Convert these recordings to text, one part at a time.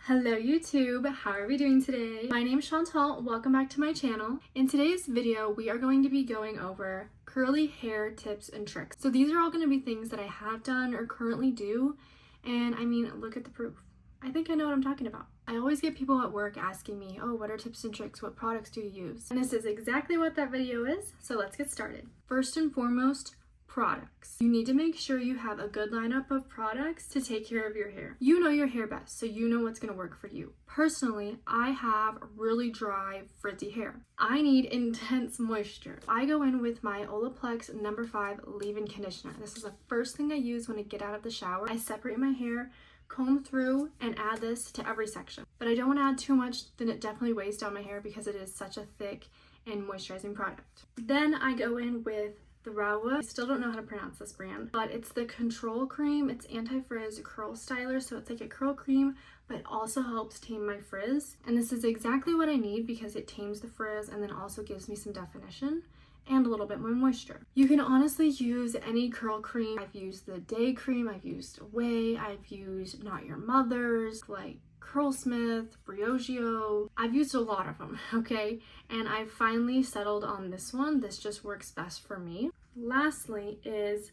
Hello YouTube, how are we doing today? My name is Chantal, welcome back to my channel. In today's video, we are going to be going over curly hair tips and tricks. So these are all going to be things that I have done or currently do, and I mean, look at the proof. I think I know what I'm talking about. I always get people at work asking me, oh, what are tips and tricks? What products do you use? And this is exactly what that video is, so let's get started. First and foremost, products. You need to make sure you have a good lineup of products to take care of your hair. You know your hair best, so you know what's going to work for you. Personally, I have really dry, frizzy hair. I need intense moisture. I go in with my Olaplex No. 5 leave-in conditioner. This is the first thing I use when I get out of the shower. I separate my hair, comb through, and add this to every section. But I don't want to add too much, then it definitely weighs down my hair because it is such a thick and moisturizing product. Then I go in with the Rahua. I still don't know how to pronounce this brand, but it's the control cream. It's anti-frizz curl styler, so it's like a curl cream, but also helps tame my frizz. And this is exactly what I need because it tames the frizz and then also gives me some definition and a little bit more moisture. You can honestly use any curl cream. I've used the Dae cream, I've used Away, I've used Not Your Mother's, like Curlsmith, Briogeo. I've used a lot of them, okay? And I've finally settled on this one. This just works best for me. Lastly is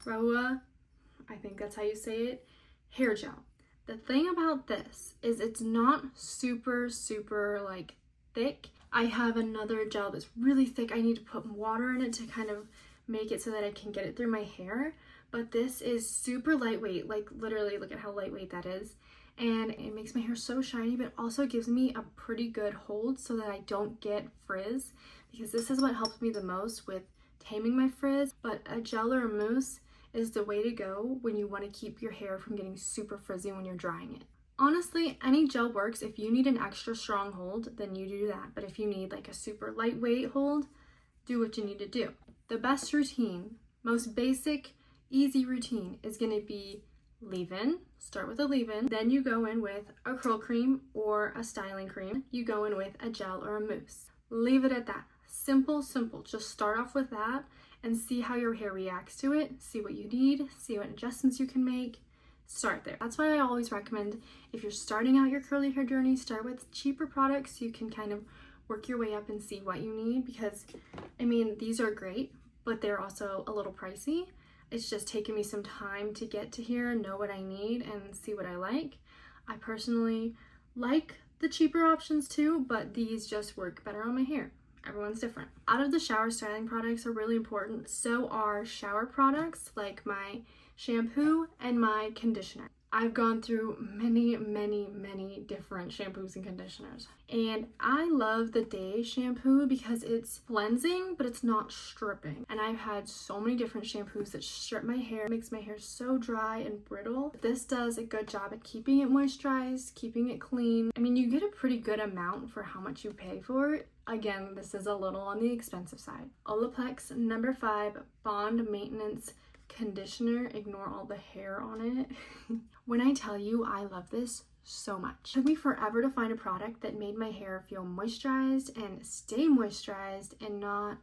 Rahua, I think that's how you say it, hair gel. The thing about this is it's not super like thick. I have another gel that's really thick. I need to put water in it to kind of make it so that I can get it through my hair. But this is super lightweight, like literally look at how lightweight that is. And it makes my hair so shiny, but also gives me a pretty good hold so that I don't get frizz, because this is what helps me the most with taming my frizz. But a gel or a mousse is the way to go when you want to keep your hair from getting super frizzy when you're drying it. Honestly, any gel works. If you need an extra strong hold, then you do that. But if you need like a super lightweight hold, do what you need to do. The best routine, most basic, easy routine is going to be leave-in. Start with a leave-in, then you go in with a curl cream or a styling cream. You go in with a gel or a mousse. Leave it at that. Simple. Just start off with that and see how your hair reacts to it. See what you need, see what adjustments you can make. Start there. That's why I always recommend, if you're starting out your curly hair journey, start with cheaper products so you can kind of work your way up and see what you need, because I mean, these are great, but they're also a little pricey. It's just taken me some time to get to here and know what I need and see what I like. I personally like the cheaper options too, but these just work better on my hair. Everyone's different. Out of the shower styling products are really important. So are shower products like my shampoo and my conditioner. I've gone through many different shampoos and conditioners, and I love the Dae shampoo because it's cleansing but it's not stripping. And I've had so many different shampoos that strip my hair, makes my hair so dry and brittle. This does a good job at keeping it moisturized, keeping it clean. I mean, you get a pretty good amount for how much you pay for it. Again, this is a little on the expensive side. Olaplex No. 5 Bond Maintenance Conditioner. Ignore all the hair on it. When I tell you I love this so much. It took me forever to find a product that made my hair feel moisturized and stay moisturized and not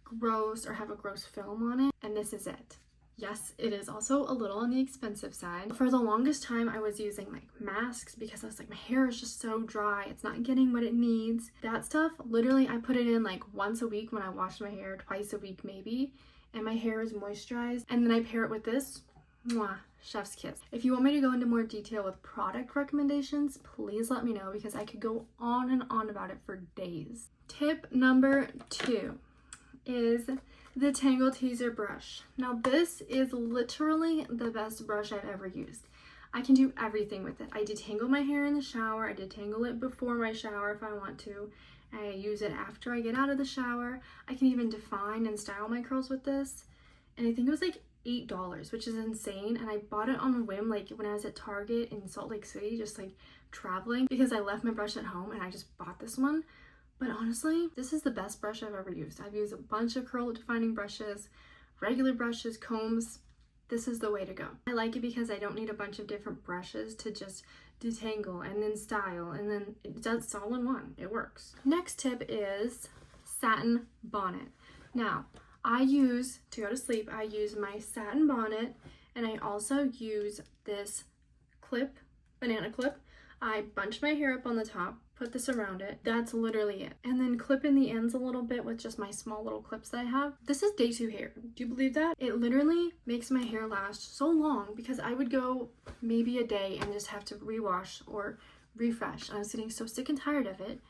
gross or have a gross film on it, and this is it. Yes, it is also a little on the expensive side. For the longest time, I was using like masks because I was like, my hair is just so dry. It's not getting what it needs. That stuff, literally, I put it in like once a week when I wash my hair, twice a week maybe, and my hair is moisturized. And then I pair it with this. Mwah, chef's kiss. If you want me to go into more detail with product recommendations, please let me know because I could go on and on about it for days. Tip number 2 is the Tangle Teezer brush. Now this is literally the best brush I've ever used. I can do everything with it. I detangle my hair in the shower. I detangle it before my shower if I want to. I use it after I get out of the shower. I can even define and style my curls with this. And I think it was like $8, which is insane. And I bought it on a whim, like when I was at Target in Salt Lake City, just like traveling, because I left my brush at home and I just bought this one. But honestly, this is the best brush I've ever used. I've used a bunch of curl defining brushes, regular brushes, combs. This is the way to go. I like it because I don't need a bunch of different brushes to just detangle and then style, and then it's all in one. It works. Next tip is Satin Bonnet. Now, to go to sleep, I use my Satin Bonnet, and I also use this clip, banana clip. I bunch my hair up on the top, put this around it. That's literally it. And then clip in the ends a little bit with just my small little clips that I have. This is day 2 hair. Do you believe that? It literally makes my hair last so long because I would go maybe a day and just have to rewash or refresh. I was getting so sick and tired of it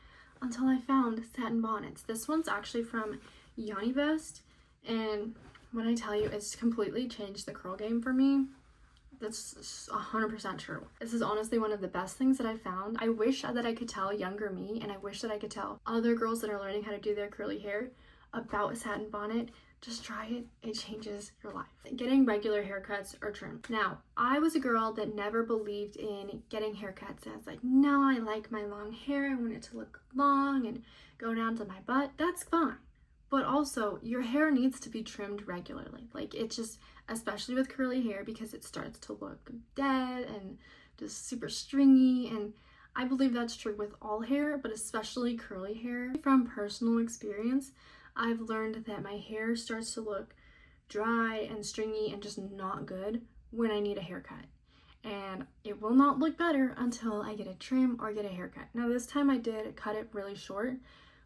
until I found Satin bonnets. This one's actually from Yanibest, and when I tell you, it's completely changed the curl game for me. That's 100% true. This is honestly one of the best things that I found. I wish that I could tell younger me, and I wish that I could tell other girls that are learning how to do their curly hair about a satin bonnet. Just try it. It changes your life. Getting regular haircuts or trim. Now, I was a girl that never believed in getting haircuts. I was like, no, I like my long hair. I want it to look long and go down to my butt. That's fine. But also, your hair needs to be trimmed regularly. Like, it just, especially with curly hair, because it starts to look dead and just super stringy. And I believe that's true with all hair, but especially curly hair. From personal experience, I've learned that my hair starts to look dry and stringy and just not good when I need a haircut. And it will not look better until I get a trim or get a haircut. Now, this time I did cut it really short,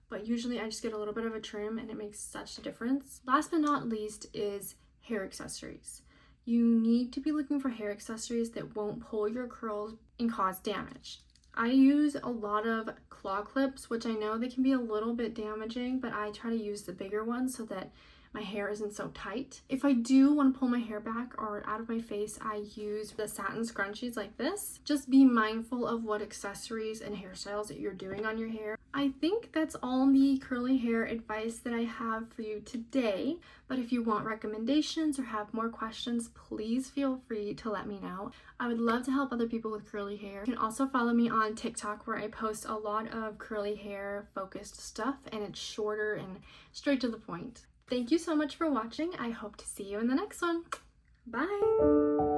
but usually I just get a little bit of a trim and it makes such a difference. Last but not least is hair accessories. You need to be looking for hair accessories that won't pull your curls and cause damage. I use a lot of claw clips, which I know they can be a little bit damaging, but I try to use the bigger ones so that my hair isn't so tight. If I do want to pull my hair back or out of my face, I use the satin scrunchies like this. Just be mindful of what accessories and hairstyles that you're doing on your hair. I think that's all the curly hair advice that I have for you today, but if you want recommendations or have more questions, please feel free to let me know. I would love to help other people with curly hair. You can also follow me on TikTok, where I post a lot of curly hair focused stuff, and it's shorter and straight to the point. Thank you so much for watching. I hope to see you in the next one. Bye!